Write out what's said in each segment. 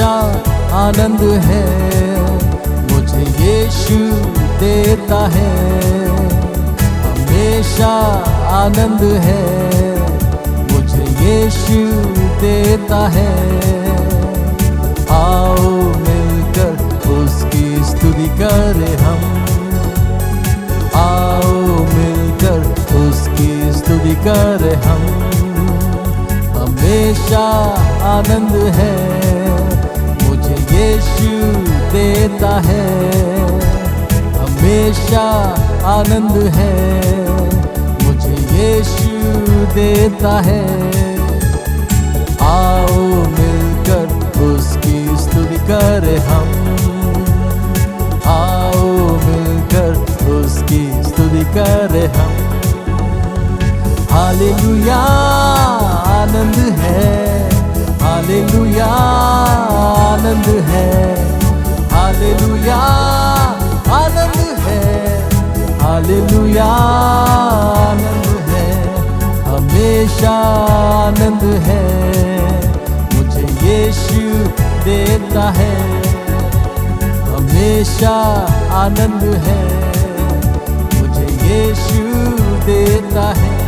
हमेशा आनंद है, मुझे यीशु देता है। हमेशा आनंद है, मुझे यीशु देता है। आओ मिलकर उसकी स्तुति करें हम, आओ मिलकर उसकी स्तुति करें हम। हमेशा आनंद है, मुझे यीशु देता है। हमेशा आनंद है, मुझे यीशु देता है। आओ मिलकर उसकी स्तुति करें हम, आओ मिलकर उसकी स्तुति करें हम। हालेलुया आनंद है, हालेलुया आनंद है, हालेलुया आनंद है, हालेलुया आनंद है। हमेशा आनंद है, मुझे यीशु देता है। हमेशा आनंद है, मुझे यीशु देता है।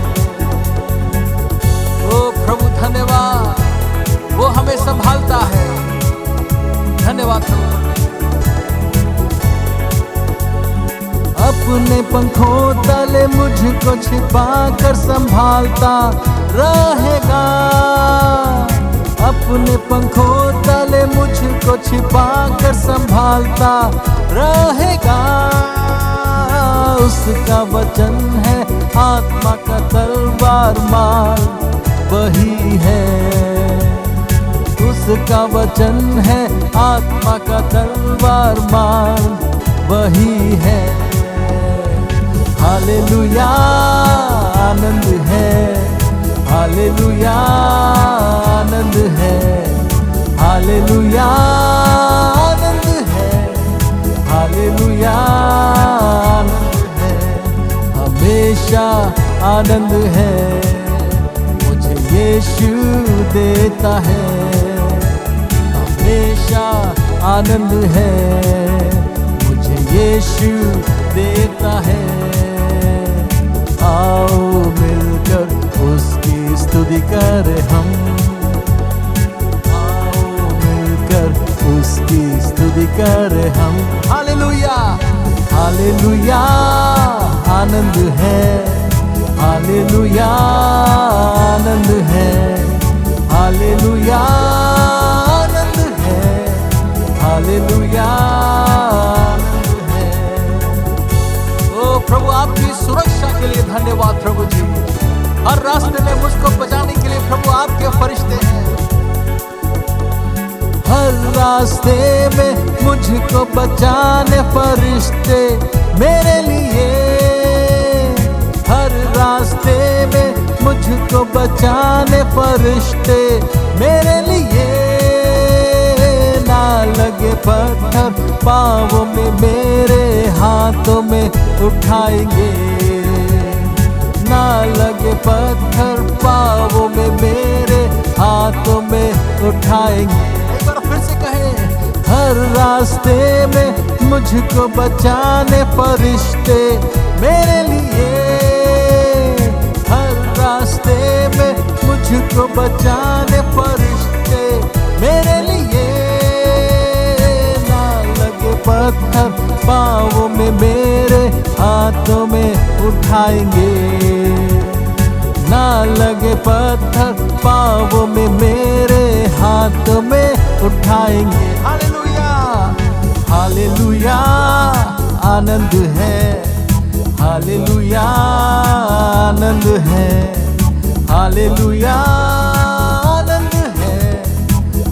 ओ प्रभु धन्यवाद, वो हमें संभालता है। धन्यवाद प्रभु। अपने पंखों तले मुझको छिपा कर संभालता रहेगा। अपने पंखों तले मुझको छिपा कर संभालता रहेगा। उसका वचन है आत्मा का तलवार मार वही है। उसका वचन है आत्मा का तलवार मार वही है। हालेलुया आनंद है, हालेलुया आनंद है, हालेलुया आनंद है, हालेलुया आनंद है। हमेशा आनंद है, मुझे यीशु देता है। हमेशा आनंद है, मुझे यीशु देता है। आओ मिलकर उसकी स्तुति करें हम, आओ मिलकर उसकी स्तुति करें हम। हालेलुया हालेलुया आनंद है, हालेलुया आनंद है, हालेलुया आनंद है, हालेलुया आनंद है। ओ प्रभु आपकी सुरक्षा के लिए धन्यवाद प्रभु जी। हर रास्ते में मुझको बचाने के लिए प्रभु आपके फरिश्ते हैं। हर रास्ते में मुझको बचाने फरिश्ते मेरे लिए। हर रास्ते में मुझको बचाने फरिश्ते मेरे लिए। ना लगे पत्थर पाँवों में मेरे हाथों में उठाएंगे। ना लगे पत्थर पाँवों में मेरे हाथों में उठाएंगे। एक बार फिर से कहें। हर रास्ते में मुझको बचाने फरिश्ते मेरे लिए। हर रास्ते में मुझको बचाने फरिश्ते मेरे लिए। ना लगे पत्थर पाँवों में मेरे हाथों में उठाएंगे। ना लगे पत्थर पाँवों में मेरे हाथों में उठाएंगे। हालेलुया हालेलुया आनंद है, हालेलुया आनंद है, हालेलुया आनंद है,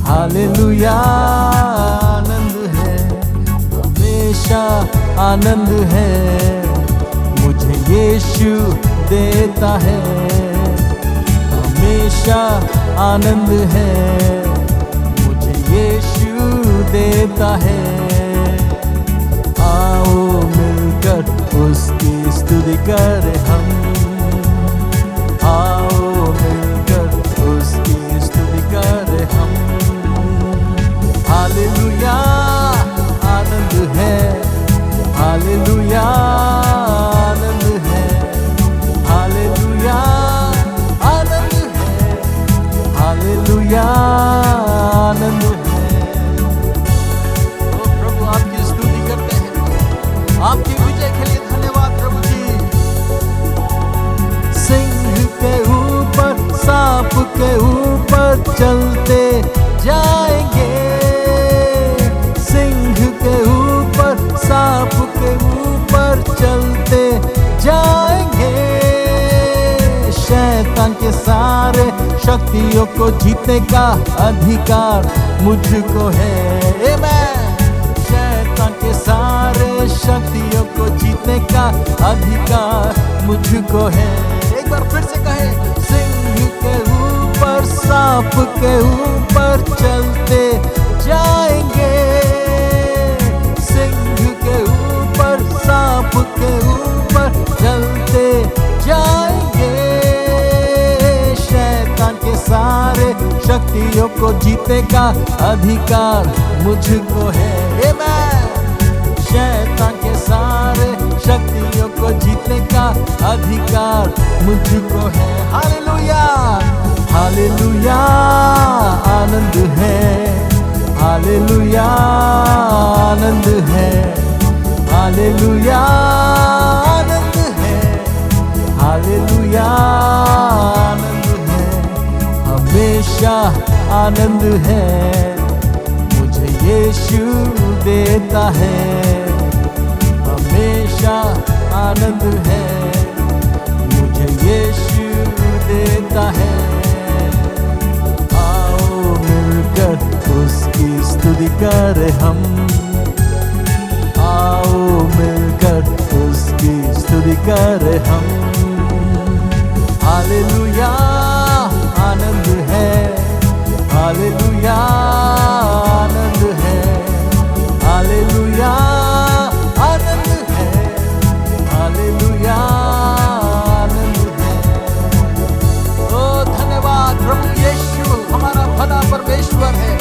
हालेलुया आनंद है। हमेशा आनंद है, मुझे यीशु देता है। हमेशा आनंद है, मुझे यीशु देता है। आओ मिलकर उसकी स्तुति करें हम, आओ मिलकर उसकी स्तुति करें हम। के ऊपर चलते जाएंगे, सिंह के ऊपर सांप के ऊपर चलते जाएंगे। शैतान के सारे शक्तियों को जीतने का अधिकार मुझको है। आमीन। शैतान के सारे शक्तियों को जीतने का अधिकार मुझको है। एक बार फिर से कहे, सिंह के ऊपर सांप के ऊपर चलते जाएंगे, सिंह के ऊपर सांप के ऊपर चलते जाएंगे। शैतान के सारे शक्तियों को जीतने का अधिकार मुझको है। आमीन। शैतान के सारे शक्तियों को जीतने का अधिकार मुझको है। हालेलुया, हालेलुया, आनंद है, हालेलुया, आनंद है, हालेलुया, आनंद है, हालेलुया, आनंद है, हमेशा आनंद है, मुझे यीशु देता है, हमेशा आनंद है, मुझे यीशु देता है। आओ मिलकर उसकी स्तुति करें हम, आओ मिलकर उसकी स्तुति करें हम। हालेलुया, आनंद है, हालेलुया, आनंद है, हालेलुया, आनंद है, हालेलुया, आनंद है। ओ धन्यवाद प्रभु यीशु, हमारा भला परमेश्वर है।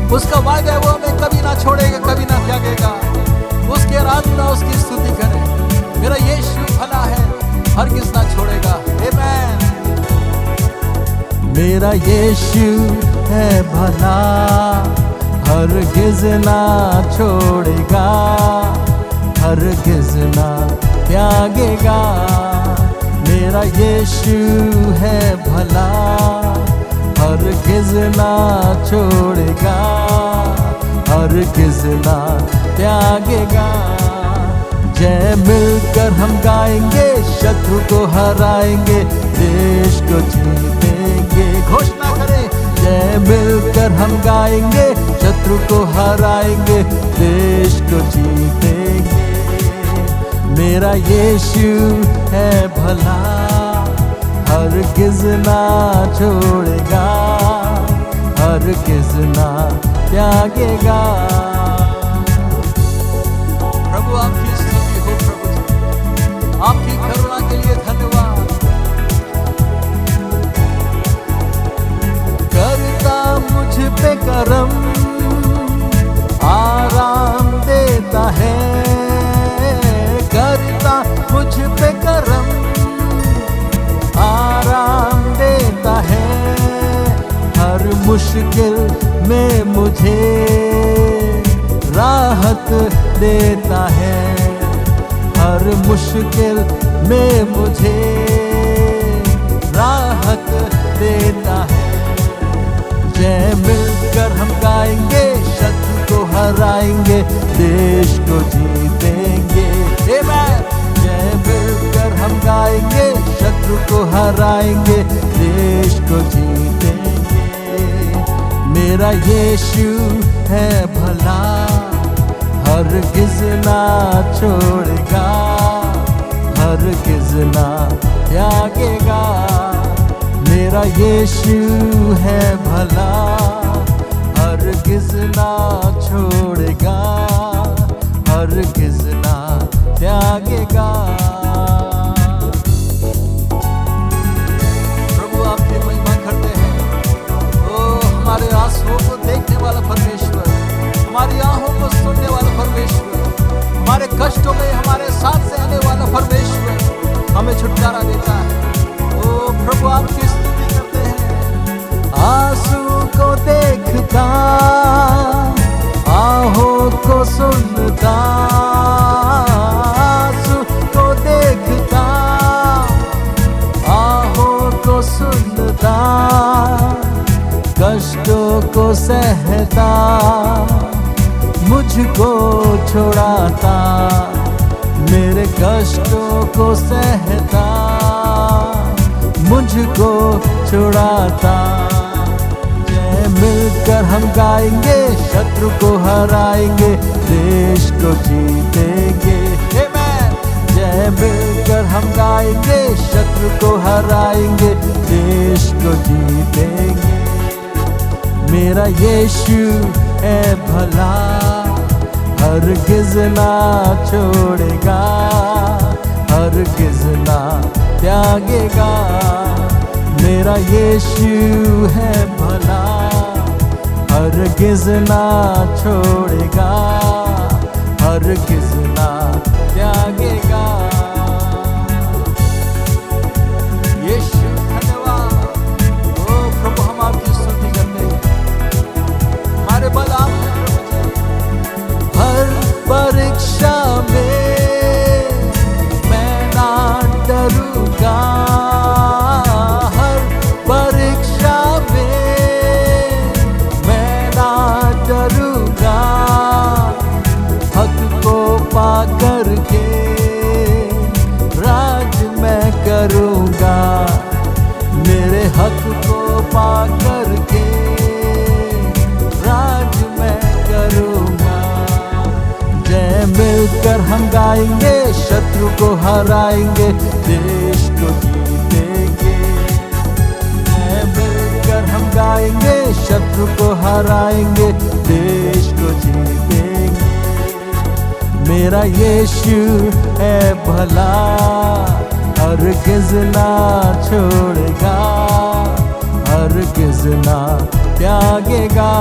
उसका वायदा है वो हमें कभी ना छोड़ेगा, कभी ना त्यागेगा। उसकी आराधना, उसकी स्तुति करें। मेरा यीशु भला है, हरगिज़ ना छोड़ेगा। आमीन। मेरा यीशु है भला, हरगिज़ ना छोड़ेगा, हरगिज़ ना त्यागेगा। मेरा यीशु है भला, हरगिज़ ना छोड़ेगा, हरगिज़ ना त्यागेगा। जय मिलकर हम गाएंगे, शत्रु को हराएंगे, देश को जीतेंगे। घोषणा करें, जय मिलकर हम गाएंगे, शत्रु को हराएंगे, देश को जीतेंगे। मेरा यीशु है भला, हरगिज़ ना छोड़ेगा, हरगिज़ ना त्यागेगा। प्रभु आपकी स्तुति हो, प्रभु जी आपकी करुणा के लिए धन्यवाद। करता मुझ पे करम, आराम देता है, करता मुझ पे करम, आराम देता है। हर मुश्किल में मुझे राहत देता है, हर मुश्किल में मुझे राहत देता है। जय मिलकर हम गाएंगे, शत्रु को हराएंगे, देश को जीतेंगे। आमीन। जय मिलकर हम गाएंगे, शत्रु को हराएंगे, देश को जीतेंगे। मेरा यीशु है भला, हरगिज़ ना छोड़ेगा, हरगिज़ ना त्यागेगा। मेरा यीशु है भला, हरगिज़ ना छोड़ेगा, हरगिज़ ना त्यागेगा। प्रभु आपकी महिमा करते हैं। ओ हमारे आंसुओं को देखने वाला परमेश्वर, हमारी आहों को सुनने वाला परमेश्वर, हमारे कष्टों में हमारे साथ से आने वाला परमेश्वर हमें छुटकारा देता है। ओ प्रभु आपकी स्तुति करते हैं। आंसू को देखता, आहों को सुनता, आंसू को देखता, आहों को सुनता, को सहता, मुझको छुड़ाता, मेरे कष्टों को सहता, मुझको छुड़ाता। जय मिलकर हम गाएंगे, शत्रु को हराएंगे, देश को जीतेंगे। आमीन। जय मिलकर हम गाएंगे, शत्रु को हराएंगे, देश को जीतेंगे। मेरा यीशु है भला, हरगिज़ ना छोड़ेगा, हरगिज़ ना त्यागेगा। मेरा यीशु है भला, हरगिज़ ना छोड़ेगा, हरगिज़ ना त्यागेगा। यीशु धन्यवाद। ओ प्रभु, हम आपकी स्तुति करते हैं, हमारे बल आप हैं प्रभु। हर परीक्षा में मैं ना डरूंगा, हर परीक्षा में मैं ना डरूंगा। हक को पा करके राज मैं करूंगा, मेरे हक को पा करके राज मैं करूंगा। जय मिलकर हम गाएंगे, शत्रु को हराएंगे, देश को जीतेंगे। जय मिलकर हम गाएंगे, शत्रु को हराएंगे, देश को जीतेंगे। मेरा यीशु है भला, हरगिज़ ना छोड़ेगा, हरगिज़ ना त्यागेगा।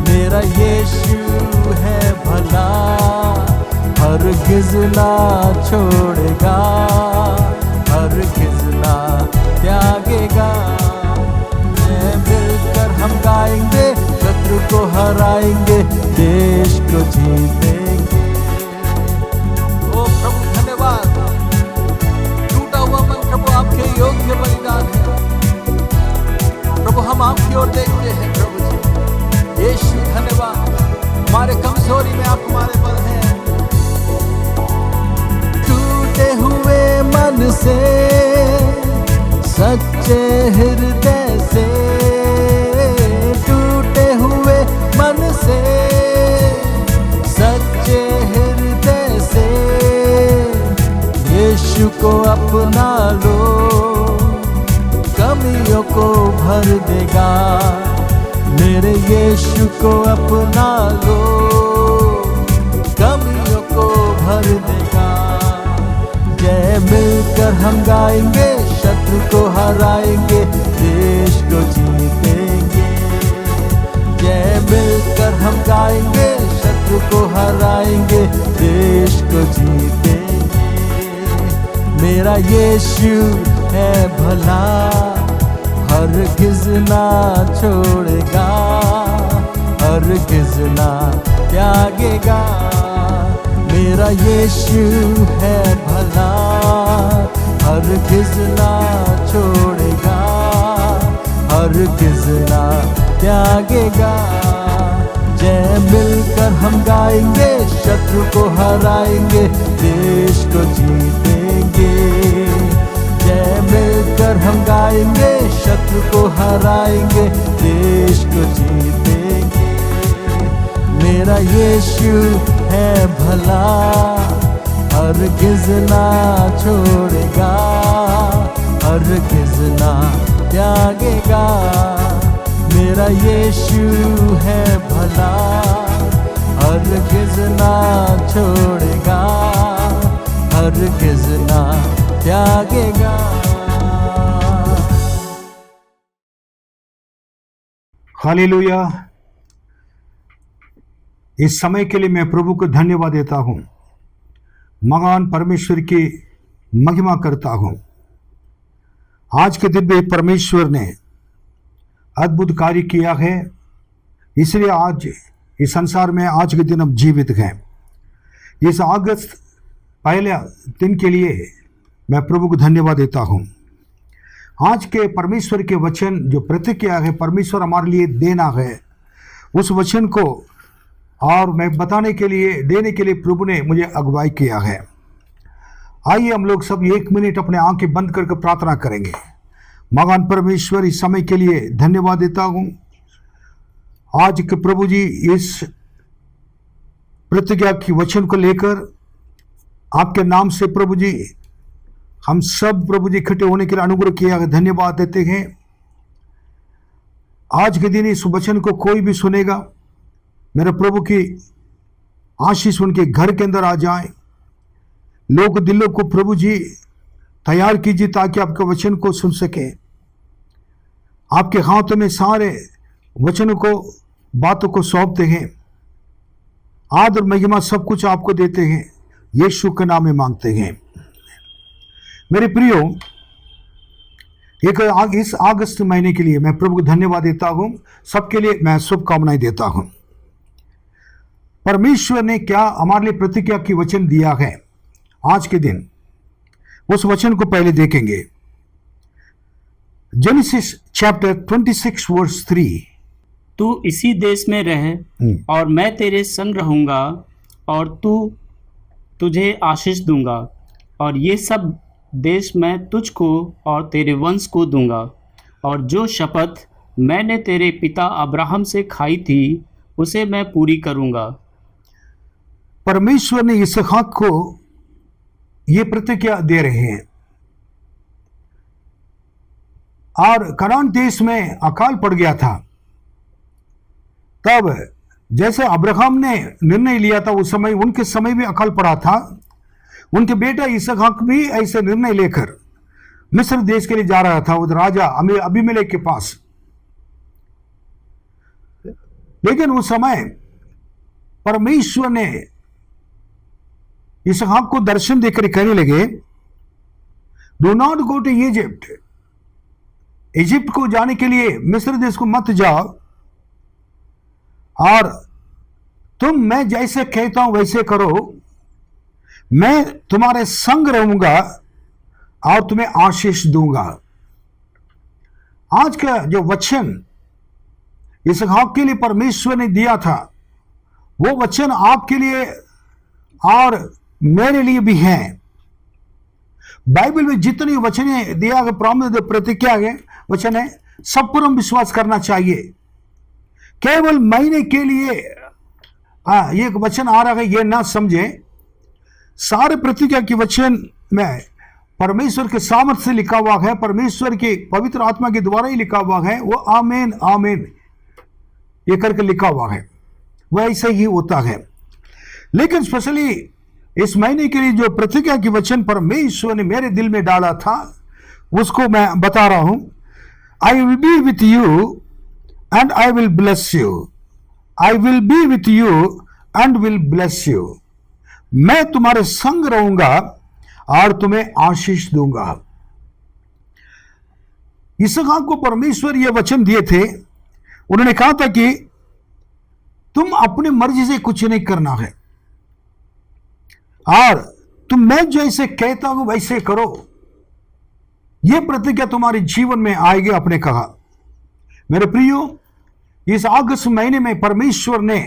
मेरा यीशु है भला, हरगिज़ ना छोड़ेगा, हरगिज़ ना त्यागेगा। जय मिलकर हम गाएंगे, शत्रु को हराएंगे, देश को जीतेंगे। ओ प्रभु धन्यवाद। टूटा हुआ मन प्रभु आपके योग्य बलिदान है प्रभु, हम आपकी ओर देखते हैं प्रभु जी। यीशु धन्यवाद। हमारे कमजोरी में आप हमारे बल हैं। टूटे हुए मन से, सच्चे हृदय से, टूटे हुए मन से, सच्चे हृदय से, यीशु को अपना लो, कमियों को भर देगा। मेरे यीशु को अपना लो, कमियों को भर देगा। जय मिलकर हम गाएंगे, शत्रु को हराएंगे, देश को जीतेंगे। जय मिलकर हम गाएंगे, शत्रु को हराएंगे, देश को जीतेंगे। मेरा यीशु है भला, हरगिज़ ना छोड़ेगा, हरगिज़ ना त्यागेगा। मेरा यीशु है भला, हरगिज़ ना छोड़ेगा, हरगिज़ ना त्यागेगा। जय मिलकर हम गाएंगे, शत्रु को हराएंगे, देश को जीतेंगे। जय मिलकर हम गाएंगे, शत्रु को हराएंगे, देश को जीतेंगे। मेरा यीशु है भला, हरगिज़ ना छोड़ेगा, हरगिज़ ना त्यागेगा। मेरा यीशु है भला, हरगिज़ ना छोड़ेगा, हरगिज़ ना त्यागेगा। हालेलुया। इस समय के लिए मैं प्रभु को धन्यवाद देता हूँ, महान परमेश्वर की महिमा करता हूँ। आज के दिन में परमेश्वर ने अद्भुत कार्य किया है, इसलिए आज इस संसार में आज के दिन हम जीवित हैं। इस अगस्त पहले दिन के लिए मैं प्रभु को धन्यवाद देता हूँ। आज के परमेश्वर के वचन जो प्रतिज्ञा है, परमेश्वर हमारे लिए देना है, उस वचन को और मैं बताने के लिए, देने के लिए प्रभु ने मुझे अगुवाई किया है। आइए हम लोग सब 1 मिनट अपने आंखें बंद करके प्रार्थना करेंगे। महान परमेश्वर, इस समय के लिए धन्यवाद देता हूं। आज के प्रभु जी इस प्रतिज्ञा की वचन को लेकर आपके नाम से प्रभु जी हम सब प्रभु जी इकट्ठे होने के लिए अनुग्रह किया है, धन्यवाद देते हैं। आज के दिन इस वचन को कोई भी सुनेगा, मेरे प्रभु की आशीष उनके घर के अंदर आ जाए। लोग दिलों को प्रभु जी तैयार कीजिए ताकि आपके वचन को सुन सके। आपके हाथों में सारे वचनों को, बातों को सौंपते हैं। आदर महिमा सब कुछ आपको देते हैं, यीशु के नाम में मांगते हैं। मेरे प्रियो, इस अगस्त महीने के लिए मैं प्रभु को धन्यवाद देता हूं। सबके लिए मैं शुभकामनाएं देता हूं। परमेश्वर ने क्या हमारे लिए प्रतिज्ञा की वचन दिया है आज के दिन, उस वचन को पहले देखेंगे। Genesis chapter 26 verse 3। तू इसी देश में रह और मैं तेरे संग रहूंगा और तुझे आशीष दूंगा, और ये सब देश मैं तुझको और तेरे वंश को दूंगा, और जो शपथ मैंने तेरे पिता अब्राहम से खाई थी उसे मैं पूरी करूंगा। परमेश्वर ने इसहाक को ये प्रतिज्ञा दे रहे हैं। और कनान देश में अकाल पड़ गया था, तब जैसे अब्राहम ने निर्णय लिया था, उस समय उनके समय भी अकाल पड़ा था। उनके बेटा इसहाक भी ऐसे निर्णय लेकर मिस्र देश के लिए जा रहा था, उधर राजा अबीमेलेक के पास। लेकिन उस समय परमेश्वर ने इसहाक को दर्शन देकर कहने लगे, do not go to Egypt, Egypt को जाने के लिए मिस्र देश को मत जाओ, और तुम मैं जैसे कहता हूं वैसे करो। मैं तुम्हारे संग रहूंगा और तुम्हें आशीष दूंगा। आज का जो वचन इसहाक के लिए परमेश्वर ने दिया था, वो वचन आपके लिए और मेरे लिए भी है। बाइबल में जितनी वचन दिया गया, प्रॉमिस, प्रतिज्ञा है, वचन है, सब पर हम विश्वास करना चाहिए। केवल महीने के लिए ये वचन आ रहा है ये ना समझे। सारे प्रतिज्ञा की वचन में परमेश्वर के सामर्थ्य से लिखा हुआ है, परमेश्वर की पवित्र आत्मा के द्वारा ही लिखा हुआ है। वो आमीन आमीन ये करके लिखा हुआ है, वो ऐसे ही होता है। लेकिन स्पेशली इस महीने के लिए जो प्रतिज्ञा की वचन परमेश्वर ने मेरे दिल में डाला था, उसको मैं बता रहा हूं। I will be with you and I will bless you. I will be with you and will bless you. मैं तुम्हारे संग रहूंगा और तुम्हें आशीष दूंगा। इसहाक को परमेश्वर ये वचन दिए थे। उन्होंने कहा था कि तुम अपनी मर्जी से कुछ नहीं करना है, और तुम मैं जैसे कहता हूं वैसे करो। यह प्रतिज्ञा तुम्हारे जीवन में आएगी, आपने कहा। मेरे प्रियो, इस अगस्त महीने में परमेश्वर ने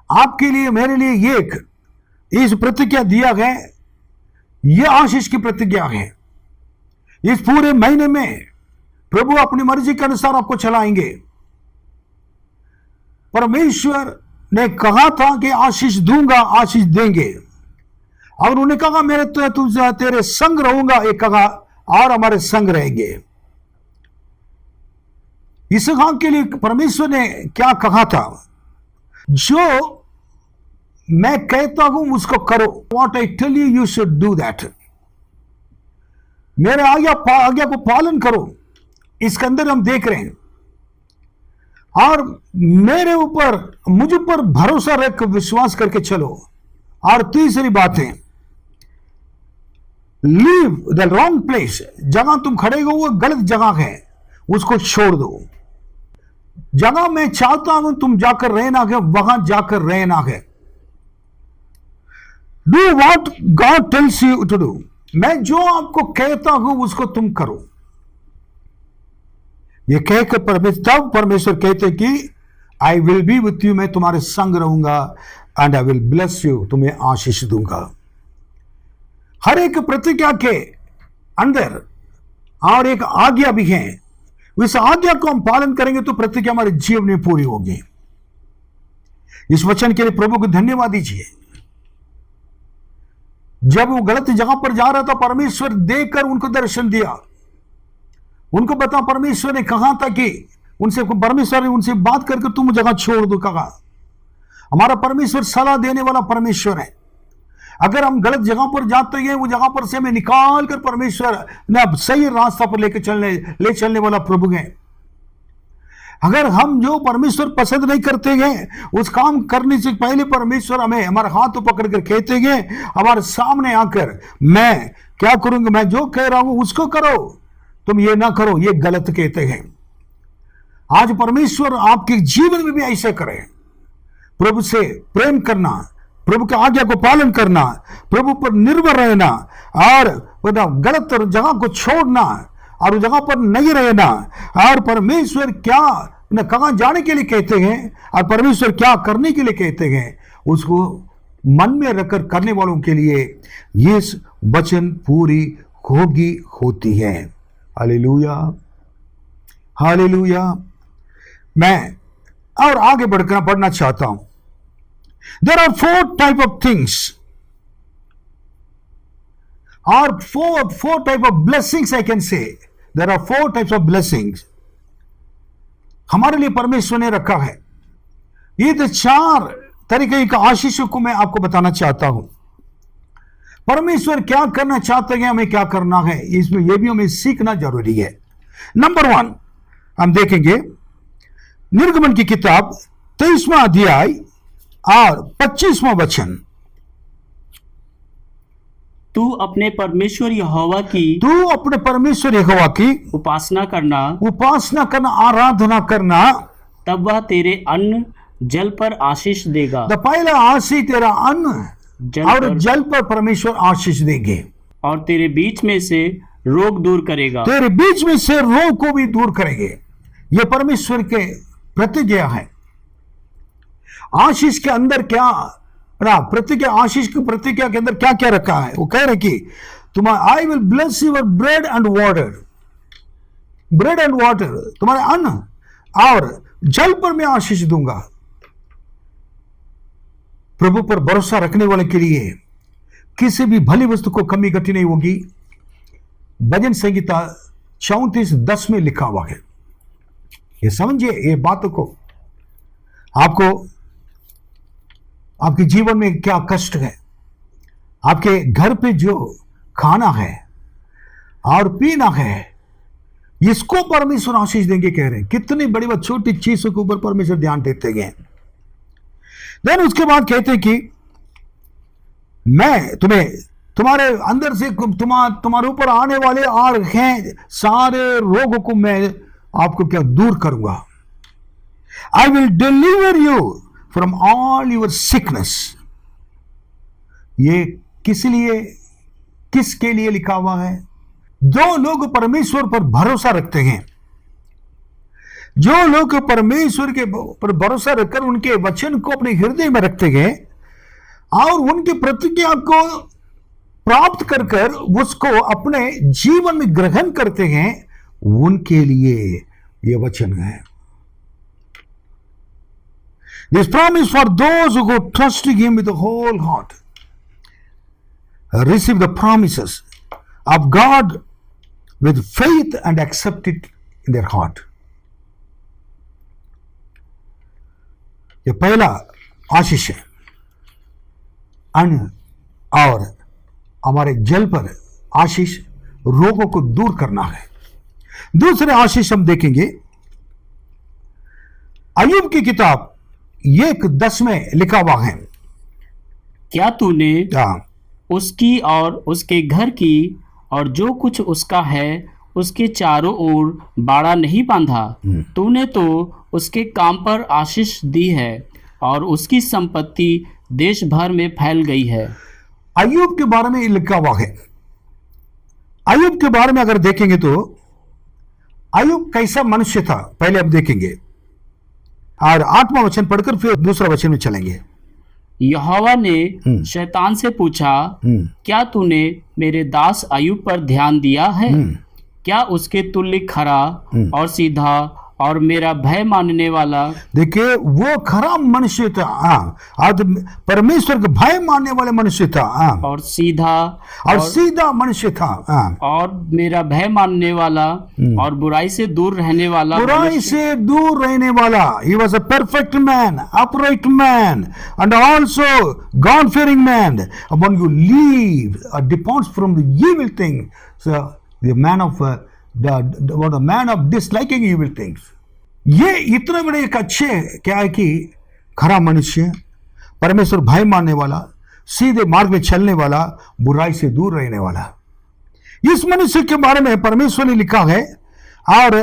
आपके लिए, मेरे लिए एक इस प्रतिज्ञा दिया है। यह आशीष की प्रतिज्ञा है। इस पूरे महीने में प्रभु अपनी मर्जी के अनुसार आपको चलाएंगे। परमेश्वर ने कहा था कि आशीष दूंगा, आशीष देंगे, और उन्होंने कहा मेरे तुझे तेरे संग रहूंगा, ये कहा, और हमारे संग रहेंगे। इसहाक के लिए परमेश्वर ने क्या कहा था? जो मैं कहता हूं उसको करो। What I tell you, you should do that. मेरे आज्ञा को पालन करो। इसके अंदर हम देख रहे हैं, और मेरे ऊपर, मुझ पर भरोसा रख, विश्वास करके चलो। और तीसरी बात है, लीव द रॉन्ग प्लेस। जगह तुम खड़े हो वो गलत जगह है, उसको छोड़ दो। जगह मैं चाहता हूं तुम जाकर रहना है, वहां जाकर रहना है। Do what God tells you to do. मैं जो आपको कहता हूं उसको तुम करो। ये कहकर परमेश्वर कहते कि I will be with you, मैं तुम्हारे संग रहूंगा, and I will bless you, तुम्हें आशीष दूंगा। हर एक प्रतिज्ञा के अंदर और एक आज्ञा भी है, इस आज्ञा को हम पालन करेंगे तो प्रतिज्ञा हमारे जीवन में पूरी होगी। इस वचन के लिए प्रभु को धन्यवाद दीजिए। जब वो गलत जगह पर जा रहा था, परमेश्वर देखकर उनको दर्शन दिया, उनको बता, परमेश्वर ने कहा था कि परमेश्वर ने उनसे बात करके तुम जगह छोड़ दो। कहा हमारा परमेश्वर सलाह देने वाला परमेश्वर है। अगर हम गलत जगह पर जाते हैं, वो जगह पर से हमें निकाल कर परमेश्वर ना सही रास्ता पर ले चलने वाला प्रभु है। अगर हम जो परमेश्वर पसंद नहीं करते हैं, उस काम करने से पहले परमेश्वर हमें हमारे हाथ पकड़ कर कहते हैं, हमारे सामने आकर, मैं क्या करूंगा, मैं जो कह रहा हूं उसको करो, तुम ये ना करो, ये गलत कहते हैं। आज परमेश्वर आपके जीवन में भी ऐसा करे। प्रभु से प्रेम करना, प्रभु के आज्ञा को पालन करना, प्रभु पर निर्भर रहना, और गलत जगह को छोड़ना और उस जगह पर नहीं रहना, और परमेश्वर क्या कहां जाने के लिए कहते हैं और परमेश्वर क्या करने के लिए कहते हैं, उसको मन में रखकर करने वालों के लिए ये वचन पूरी होती है। Hallelujah, hallelujah. मैं और आगे बढ़ना चाहता हूं। There are 4 type of things or four type of blessings, I can say. There are 4 types of blessings हमारे लिए परमेश्वर ने रखा है। ये तो 4 तरीके का आशीषों को मैं आपको बताना चाहता हूं। परमेश्वर क्या करना चाहते हैं, हमें क्या करना है, इसमें यह भी हमें सीखना जरूरी है। नंबर 1 हम देखेंगे निर्गमन की किताब 23वां अध्याय और 25वां वचन। तू अपने परमेश्वर यहोवा की उपासना करना, आराधना करना, तब वह तेरे अन्न जल पर आशीष देगा। पहला आशीष तेरा अन्न और जल पर परमेश्वर आशीष देंगे, और तेरे बीच में से रोग दूर करेगा। तेरे बीच में से रोग को भी दूर करेंगे। यह परमेश्वर के प्रतिज्ञा है। आशीष के अंदर क्या प्रतिज्ञा, आशीष की प्रतिज्ञा के अंदर क्या क्या रखा है? वो कह रहे कि तुम्हारा I will bless your bread and water, तुम्हारे अन्न और जल पर मैं आशीष दूंगा। प्रभु पर भरोसा रखने वाले के लिए किसी भी भली वस्तु को कमी घटी नहीं होगी। भजन संहिता 34:10 में लिखा हुआ है। ये समझिए, ये बातों को आपको आपके जीवन में क्या कष्ट है, आपके घर पे जो खाना है और पीना है, इसको परमेश्वर आशीष देंगे कह रहे हैं। कितनी बड़ी बात, छोटी चीजों के ऊपर परमेश्वर ध्यान देते गए। देन उसके बाद कहते हैं कि मैं तुम्हारे अंदर से तुम्हारे ऊपर आने वाले और हैं सारे रोगों को मैं आपको क्या दूर करूंगा। I will deliver you from all your sickness. ये किसके लिए लिखा हुआ है? जो लोग परमेश्वर पर भरोसा रखते हैं, जो लोग परमेश्वर के पर भरोसा रखकर उनके वचन को अपने हृदय में रखते हैं और उनकी प्रतिज्ञा को प्राप्त कर उसको अपने जीवन में ग्रहण करते हैं, उनके लिए यह वचन है। This promise for those who go trusting Him with the whole heart, receive the promises of God with faith and accept it in their heart. ये पहला आशीष है, अन्न और हमारे जल पर आशीष रोगों को दूर करना है। दूसरे आशीष हम देखेंगे अय्यूब की किताब 1:10 में लिखा हुआ है। क्या तूने उसकी और उसके घर की और जो कुछ उसका है उसके चारों ओर बाड़ा नहीं बांधा? तूने तो उसके काम पर आशीष दी है और उसकी संपत्ति देश भर में फैल गई है। अय्यूब के बारे में लिखा हुआ है। अय्यूब के बारे में अगर देखेंगे तो अय्यूब कैसा मनुष्य था पहले हम देखेंगे, और 8वां वचन पढ़कर फिर दूसरा वचन में चलेंगे। यहोवा ने शैतान से पूछा, क्या तूने मेरे दास अय्यूब पर ध्यान दिया है? क्या उसके तुल्य खरा और सीधा और मेरा भय मानने वाला? देखिए, वो खरा मनुष्य था, आज परमेश्वर का भय मानने वाले मनुष्य था, और सीधा मनुष्य था, और मेरा भय मानने वाला और बुराई से दूर रहने वाला बुराई से दूर रहने वाला। He was a perfect man, upright man, and also God-fearing man. When you leave or depart from the evil thing, so the man of the man of disliking evil things. ये इतने बड़े एक अच्छे क्या है कि खरा मनुष्य, परमेश्वर भय मानने वाला, सीधे मार्ग में चलने वाला, बुराई से दूर रहने वाला, इस मनुष्य के बारे में परमेश्वर ने लिखा है। और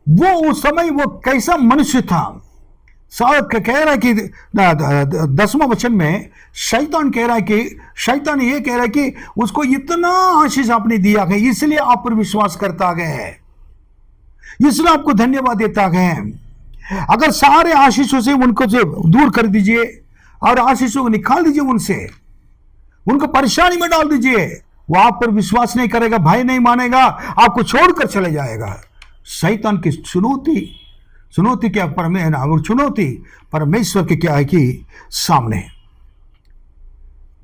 वो उस समय वो कैसा मनुष्य था, कह रहा है कि 10वां वचन में शैतान कह रहा है कि शैतान ये कह रहा है कि उसको इतना आशीष आपने दिया है, इसलिए आप पर विश्वास करता गया है, इसलिए आपको धन्यवाद देता है। अगर सारे आशीषों से उनको से दूर कर दीजिए और आशीषों को निकाल दीजिए, उनसे उनको परेशानी में डाल दीजिए, वो आप पर विश्वास नहीं करेगा, भय नहीं मानेगा, आपको छोड़कर चले जाएगा। शैतान की चुनौती क्या चुनौती परमेश्वर के क्या है कि सामने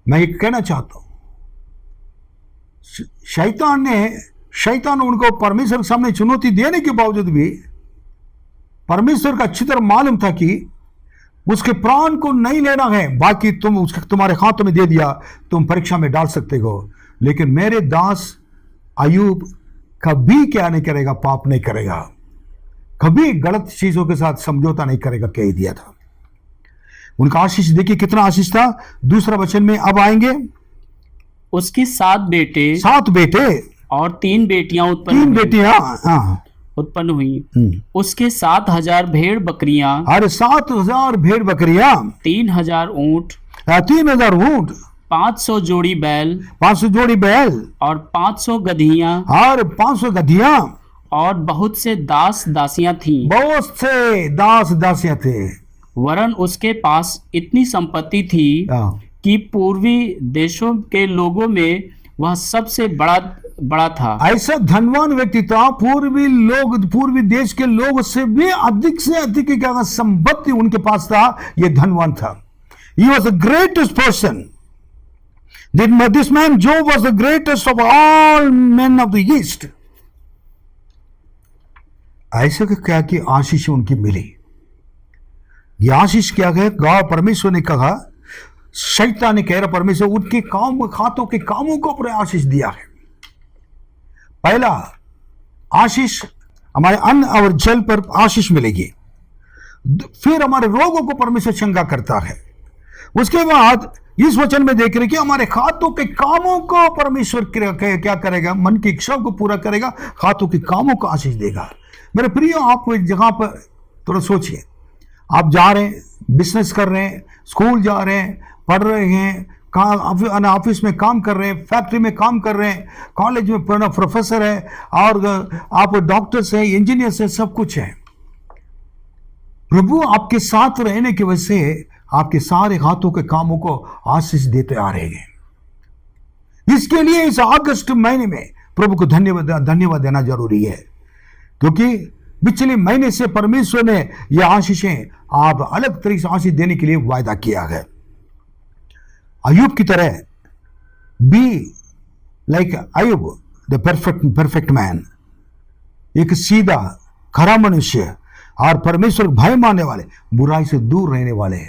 मैं ये कहना चाहता हूं, शैतान उनको परमेश्वर के सामने चुनौती देने के बावजूद भी परमेश्वर का अच्छी तरह मालूम था कि उसके प्राण को नहीं लेना है, बाकी तुम्हारे हाथों में दे दिया, तुम परीक्षा में डाल सकते हो, लेकिन मेरे दास अय्यूब कभी क्या नहीं करेगा, पाप नहीं करेगा, कभी गलत चीजों के साथ समझौता नहीं करेगा, कह दिया था। उनका आशीष देखिए कितना आशीष था। दूसरा वचन में अब आएंगे, उसके 7 बेटे और 3 बेटियां उत्पन्न हुई। उसके 7,000 भेड़ बकरियां, अरे 7,000 भेड़ बकरियां, 3,000 ऊंट, 500 जोड़ी बैल और 500 गधियां और बहुत से दास दासियां थे। वरन उसके पास इतनी संपत्ति थी कि पूर्वी देशों के लोगों में वह सबसे बड़ा था। ऐसा धनवान व्यक्ति था, पूर्वी देश के लोग से भी अधिक संपत्ति उनके पास था, ये धनवान था। He was the greatest person. This man Job was the greatest of all men of the East. ऐसे क्या कि आशीष उनकी मिली। यह आशीष क्या है, गॉड परमेश्वर ने कहा, शैतान ने कह रहा परमेश्वर उनके हाथों के कामों को अपने आशीष दिया है। पहला आशीष हमारे अन्न और जल पर आशीष मिलेगी, फिर हमारे रोगों को परमेश्वर चंगा करता है। उसके बाद इस वचन में देख रहे कि हमारे हाथों के कामों को परमेश्वर क्या करेगा, मन की इच्छा को पूरा करेगा, हाथों के कामों को आशीष देगा। मेरे प्रिय, आप जगह पर थोड़ा सोचिए, आप जा रहे हैं, बिजनेस कर रहे हैं, स्कूल जा रहे हैं, पढ़ रहे हैं, ऑफिस में काम कर रहे हैं, फैक्ट्री में काम कर रहे हैं, कॉलेज में प्रोफेसर है, और आप डॉक्टर्स हैं, इंजीनियर्स हैं, सब कुछ है। प्रभु आपके साथ रहने की वजह से आपके सारे हाथों के कामों को आशीष देते आ रहे हैं। इसके लिए इस अगस्त महीने में प्रभु को धन्यवाद देना जरूरी है, क्योंकि पिछले महीने से परमेश्वर ने यह आशीषें आप अलग तरीके से आशीष देने के लिए वायदा किया है। अय्यूब की तरह बी लाइक अय्यूब, द परफेक्ट मैन, एक सीधा खरा मनुष्य और परमेश्वर भय मानने वाले, बुराई से दूर रहने वाले।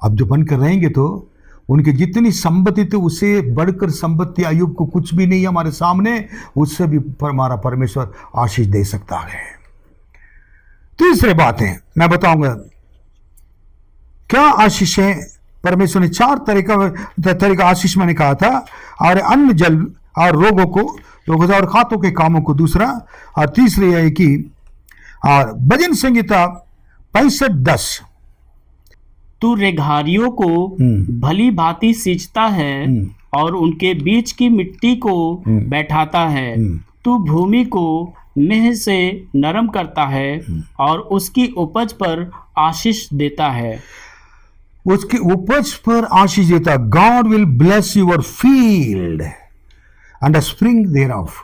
अब जो बनकर रहेंगे तो उनकी जितनी संपत्ति थी उससे बढ़कर संपत्ति अय्यूब को कुछ भी नहीं है हमारे सामने, उससे भी हमारा परमेश्वर आशीष दे सकता है। तीसरी बात है मैं बताऊंगा क्या आशीष है। परमेश्वर ने 4 तरीका आशीष मैंने कहा था, और अन्न जल और रोगों और खातों के कामों को दूसरा, और तीसरी है कि और भजन संगीता 65:10, तू रेघारियों को भली भांति सींचता है और उनके बीच की मिट्टी को बैठाता है। तू भूमि को मेह से नरम करता है और उसकी उपज पर आशीष देता है। उसकी उपज पर आशीष देता। God will bless your field and spring thereof.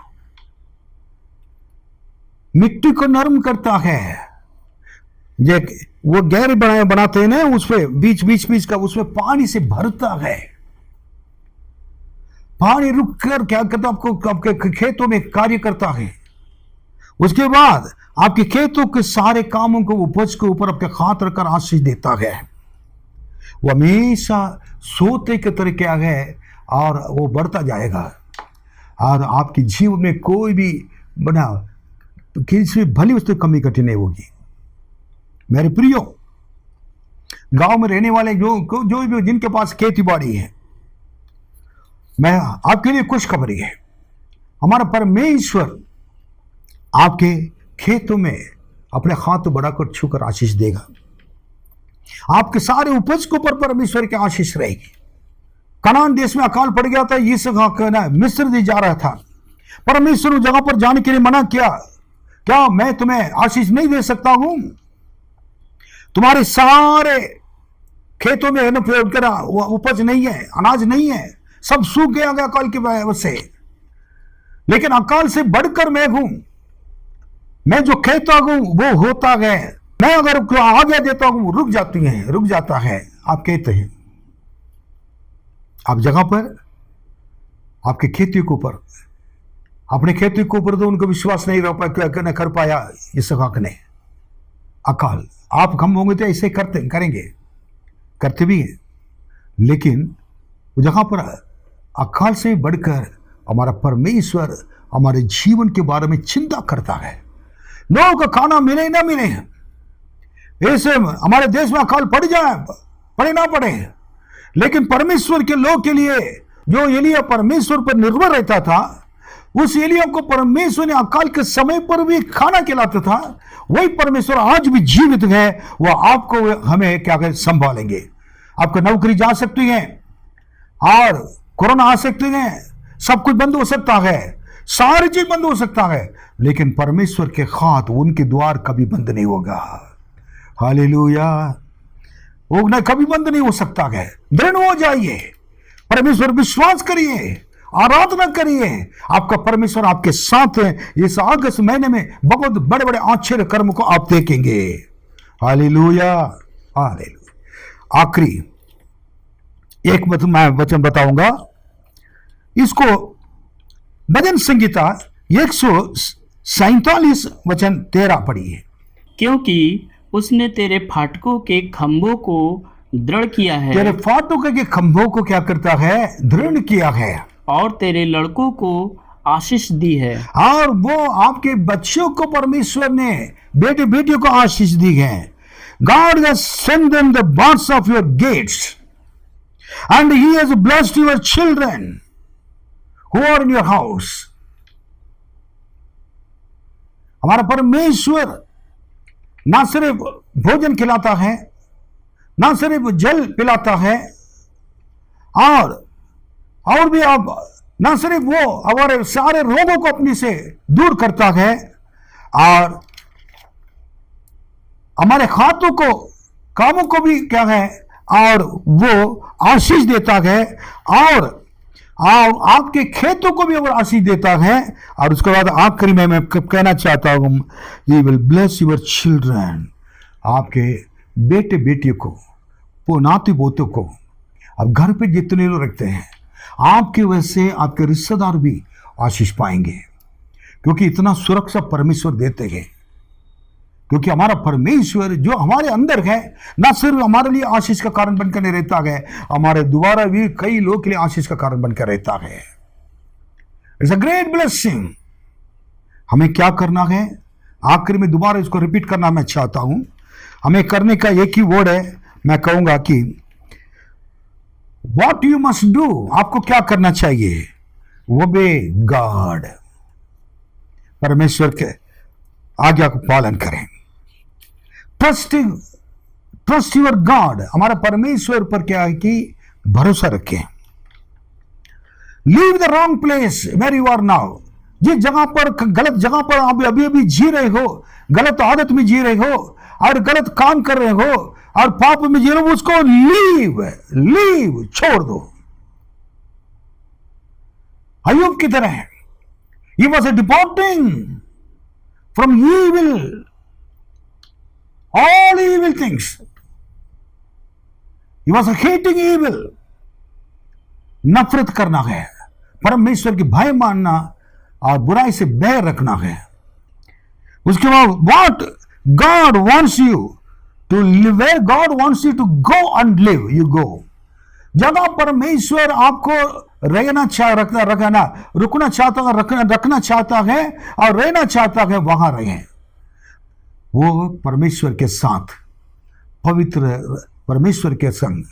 मिट्टी को नरम करता है। वो गहरे बनाते हैं ना, उस पे बीच का उसमें पानी से भरता है। पानी रुक कर क्या करता, आपको आपके खेतों में कार्य करता है। उसके बाद आपके खेतों के सारे कामों को उपज के ऊपर आपके हाथ रखकर आशीष देता है। वो हमेशा सोते के तरह क्या है और वो बढ़ता जाएगा। और आपके जीवन में कोई भी बना किसी भली वस्तु कमी कठी नहीं होगी। मेरे प्रियो, गांव में रहने वाले जो जिनके पास खेती बाड़ी है, मैं आपके लिए खुशखबरी है। हमारा परमेश्वर आपके खेतों में अपने हाथ बढ़ाकर छूकर आशीष देगा। आपके सारे उपज के ऊपर परमेश्वर की आशीष रहेगी। कनान देश में अकाल पड़ गया था, इसहाक मिस्र देश जा रहा था। परमेश्वर उस जगह पर जाने के लिए मना किया। क्या मैं तुम्हें आशीष नहीं दे सकता हूं? तुम्हारे सारे खेतों में उपज नहीं है, अनाज नहीं है, सब सूख गया अकाल की वजह से। लेकिन अकाल से बढ़कर मैं हूं। मैं जो कहता हूं वो होता है। मैं अगर आगे देता हूं रुक जाता है। आप कहते हैं आप जगह पर आपके खेती के ऊपर, अपने खेती के ऊपर तो उनको विश्वास नहीं कर पाया इसहाक ने। अकाल आप हम होंगे तो ऐसे करते भी हैं। लेकिन जहां पर अकाल से बढ़कर हमारा परमेश्वर हमारे जीवन के बारे में चिंता करता है। लोगों को खाना मिले ना मिले, ऐसे हमारे देश में अकाल पड़े ना पड़े, लेकिन परमेश्वर के लोग के लिए जो एलिया परमेश्वर पर निर्भर रहता था, उस एलिया को परमेश्वर ने अकाल के समय पर भी खाना खिलाता था। वही परमेश्वर आज भी जीवित है। वह आपको हमें क्या कहें संभालेंगे। आपका नौकरी जा सकती है और कोरोना आ सकती है, सब कुछ बंद हो सकता है, सारी चीज बंद हो सकता है, लेकिन परमेश्वर के हाथ उनके द्वार कभी बंद नहीं होगा। हालेलुया। वो न कभी बंद नहीं हो सकता है। दृढ़ हो जाइए, परमेश्वर विश्वास करिए, आराधना करिए। आपका परमेश्वर आपके साथ है। इस अगस्त महीने में बहुत बड़े बड़े आश्चर्य कर्म को आप देखेंगे। Hallelujah, hallelujah. आखिरी एक मैं वचन बताऊंगा। इसको भजन संगीता 147 वचन 13 पढ़िए। क्योंकि उसने तेरे फाटकों के खंभों को दृढ़ किया है। तेरे फाटकों के खंभों को क्या करता है? दृढ़ किया है। और तेरे लड़कों को आशीष दी है। और वो आपके बच्चों को परमेश्वर ने, बेटे बेटियों को आशीष दी है। God has strengthened the bars of your gates and he has blessed your children who are in your house. हमारा परमेश्वर ना सिर्फ भोजन खिलाता है, ना सिर्फ जल पिलाता है, और भी आप ना सिर्फ वो हमारे सारे रोगों को अपनी से दूर करता है, और हमारे हाथों को कामों को भी क्या है, और वो आशीष देता है, और आपके खेतों को भी वो आशीष देता है। और उसके बाद आखिरी में मैं कहना चाहता हूं, he will bless your children. आपके बेटे बेटियों को, नाती पोतों को, अब घर पे जितने लोग रखते हैं, आपकी वजह से आपके रिश्तेदार भी आशीष पाएंगे, क्योंकि इतना सुरक्षा परमेश्वर देते हैं। क्योंकि हमारा परमेश्वर जो हमारे अंदर है, ना सिर्फ हमारे लिए आशीष का कारण बनकर नहीं रहता है, हमारे द्वारा भी कई लोगों के लिए आशीष का कारण बनकर रहता है। It's a great blessing. हमें क्या करना है? आखिर में दोबारा इसको रिपीट करना मैं चाहता हूं। हमें करने का एक ही वर्ड है। मैं कहूंगा कि व्हाट यू मस्ट डू, आपको क्या करना चाहिए? ओबे गॉड, परमेश्वर के आज्ञा को पालन करें। ट्रस्ट योर गॉड, हमारा परमेश्वर पर क्या है कि भरोसा रखें। Leave the wrong place where you are now, जिस जगह पर, गलत जगह पर आप अभी अभी जी रहे हो, गलत आदत में जी रहे हो और गलत काम कर रहे हो और पाप में जी रहे हो, उसको लीव छोड़ दो। अय्यूब की तरह he was departing from evil, all evil things. He was hating evil. नफरत करना है, परमेश्वर की भय मानना और बुराई से बैर रखना है। उसके बाद what God wants you to live, where God wants you to go and live, you go. जगह परमेश्वर आपको रहना रुकना चाहता है, रखना चाहता है और रहना चाहता है, वहां रहें। वो परमेश्वर के साथ, पवित्र परमेश्वर के संग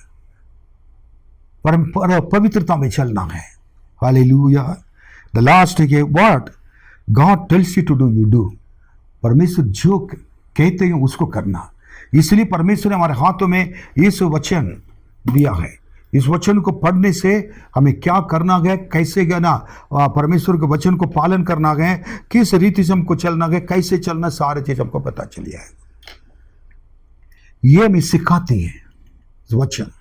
पवित्रता में चलना है। हालेलुया। द लास्ट है what God tells you to do, you do. परमेश्वर जो कहते हैं उसको करना। इसलिए परमेश्वर ने हमारे हाथों में इस वचन दिया है। इस वचन को पढ़ने से हमें क्या करना है, कैसे ना परमेश्वर के वचन को पालन करना है, किस रीति से हमको चलना है, कैसे चलना, सारे चीज हमको पता चली है। ये हमें सिखाती है वचन,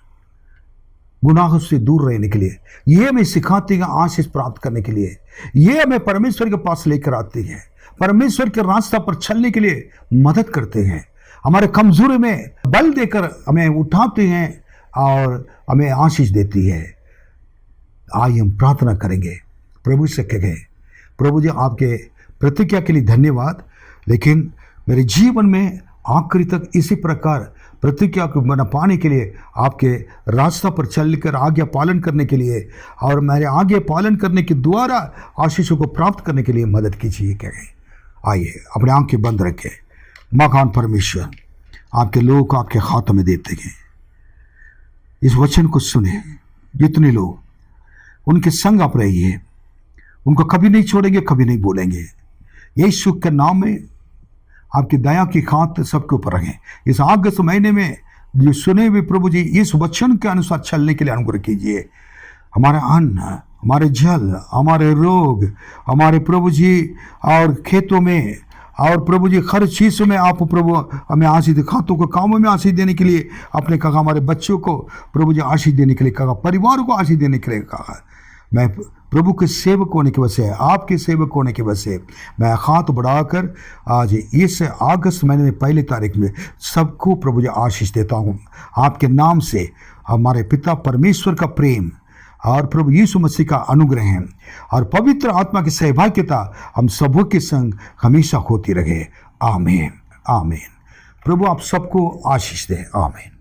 गुनाहों से दूर रहने के लिए। ये हमें सिखाती है आशीष प्राप्त करने के लिए। ये हमें परमेश्वर के पास लेकर आती है, परमेश्वर के रास्ता पर चलने के लिए मदद करते हैं, हमारे कमजोरी में बल देकर हमें उठाते हैं और हमें आशीष देती है। आइए हम प्रार्थना करेंगे, प्रभु से कहें, प्रभु जी आपके प्रतिज्ञा के लिए धन्यवाद, लेकिन मेरे जीवन में आखिरी तक इसी प्रकार प्रतिज्ञा को बना पाने के लिए, आपके रास्ता पर चलकर आज्ञा पालन करने के लिए और मेरे आज्ञा पालन करने के द्वारा आशीषों को प्राप्त करने के लिए मदद कीजिए। कहें आइए अपने आंखें बंद रखें। महान परमेश्वर, आपके लोगों को आपके हाथों में देते हैं। इस वचन को सुने, जितने लोग उनके संग आप रहिए, उनको कभी नहीं छोड़ेंगे, कभी नहीं बोलेंगे। यीशु के नाम में आपकी दया की हाथ सबके ऊपर रखें। इस अगस्त महीने में जो सुने हुए प्रभु जी, इस वचन के अनुसार चलने के लिए अनुग्रह कीजिए। हमारा अन्न, हमारे जल, हमारे रोग, हमारे प्रभु जी और खेतों में और प्रभु जी हर चीज़ में आप प्रभु हमें आशीष दे। खातों को कामों में आशीष देने के लिए आपने कहा, हमारे बच्चों को प्रभु जी आशीष देने के लिए कहा, परिवार को आशीष देने के लिए कहा। मैं प्रभु के सेवक होने की वजह से, आपके सेवक होने की वजह से मैं हाथ बढ़ाकर आज इस अगस्त महीने में 1 तारीख में सबको प्रभु जी आशीष देता हूँ। आपके नाम से हमारे पिता परमेश्वर का प्रेम और प्रभु यीशु मसीह का अनुग्रह है और पवित्र आत्मा की सहभागिता हम सबों के संग हमेशा होती रहे। आमीन आमीन। प्रभु आप सबको आशीष दे। आमीन।